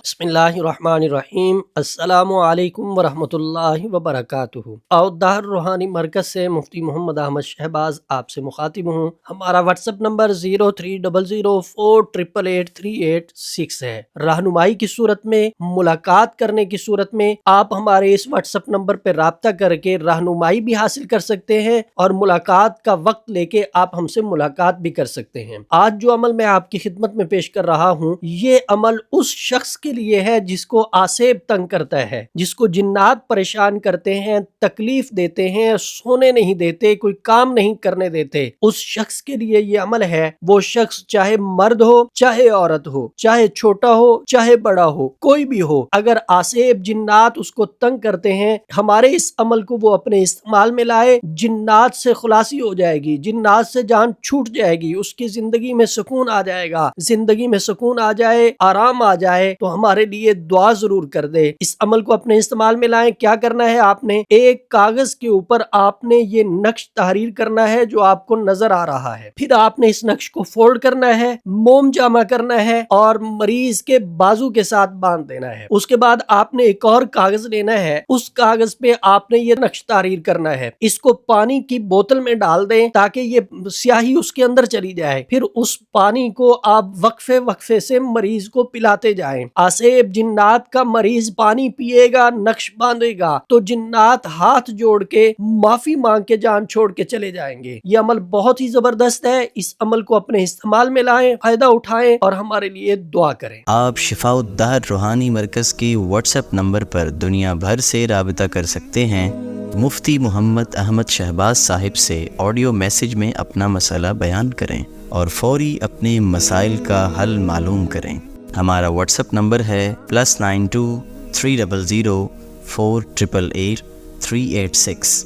بسمillahirrahmanirrahیم۔ السلام علیکم ورحمۃ اللہ وبرکاتہ۔ الدہر روحانی مرکز سے مفتی محمد احمد شہباز آپ سے مخاطب ہوں۔ ہمارا واٹس ایپ نمبر 030048883886 ہے۔ رہنمائی کی صورت میں، ملاقات کرنے کی صورت میں آپ ہمارے اس واٹس ایپ نمبر پہ رابطہ کر کے رہنمائی بھی حاصل کر سکتے ہیں اور ملاقات کا وقت لے کے آپ ہم سے ملاقات بھی کر سکتے ہیں۔ آج جو عمل میں آپ کی خدمت میں پیش کر رہا ہوں، یہ عمل اس شخص کے لیے ہے جس کو آسیب تنگ کرتا ہے، جس کو جنات پریشان کرتے ہیں، تکلیف دیتے ہیں، سونے نہیں دیتے، کوئی کام نہیں کرنے دیتے۔ اس شخص کے لیے یہ عمل ہے۔ وہ شخص چاہے مرد ہو، چاہے عورت ہو، چاہے چھوٹا ہو، چاہے بڑا ہو، کوئی بھی ہو، اگر آسیب جنات اس کو تنگ کرتے ہیں، ہمارے اس عمل کو وہ اپنے استعمال میں لائے، جنات سے خلاصی ہو جائے گی، جنات سے جان چھوٹ جائے گی، اس کی زندگی میں سکون آ جائے گا۔ زندگی میں سکون آ جائے، آرام آ جائے تو ہمارے لیے دعا ضرور کر دے۔ اس عمل کو اپنے استعمال میں لائیں۔ کیا کرنا ہے؟ آپ نے ایک کاغذ کے اوپر آپ نے یہ نقش تحریر کرنا ہے جو آپ کو نظر آ رہا ہے۔ پھر آپ نے اس نقش کو فولڈ کرنا ہے، موم جامع کرنا ہے اور مریض کے بازو کے ساتھ باندھ دینا ہے۔ اس کے بعد آپ نے ایک اور کاغذ لینا ہے، اس کاغذ پہ آپ نے یہ نقش تحریر کرنا ہے۔ اس کو پانی کی بوتل میں ڈال دیں تاکہ یہ سیاہی اس کے اندر چلی جائے۔ پھر اس پانی کو آپ وقفے وقفے سے مریض کو پلاتے جائیں۔ آسیب جنات کا مریض پانی پیے گا، نقش باندھے گا تو جنات ہاتھ جوڑ کے معافی مانگ کے جان چھوڑ کے چلے جائیں گے۔ یہ عمل بہت ہی زبردست ہے۔ اس عمل کو اپنے استعمال میں لائیں، فائدہ اٹھائیں اور ہمارے لیے دعا کریں۔ آپ شفاء الدہر روحانی مرکز کی واٹس ایپ نمبر پر دنیا بھر سے رابطہ کر سکتے ہیں۔ مفتی محمد احمد شہباز صاحب سے آڈیو میسج میں اپنا مسئلہ بیان کریں اور فوری اپنے مسائل کا حل معلوم کریں۔ ہمارا واٹس ایپ نمبر ہے +92 300 488 386۔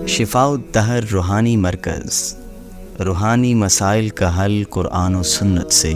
شفاء الدہر روحانی مرکز، روحانی مسائل کا حل قرآن و سنت سے۔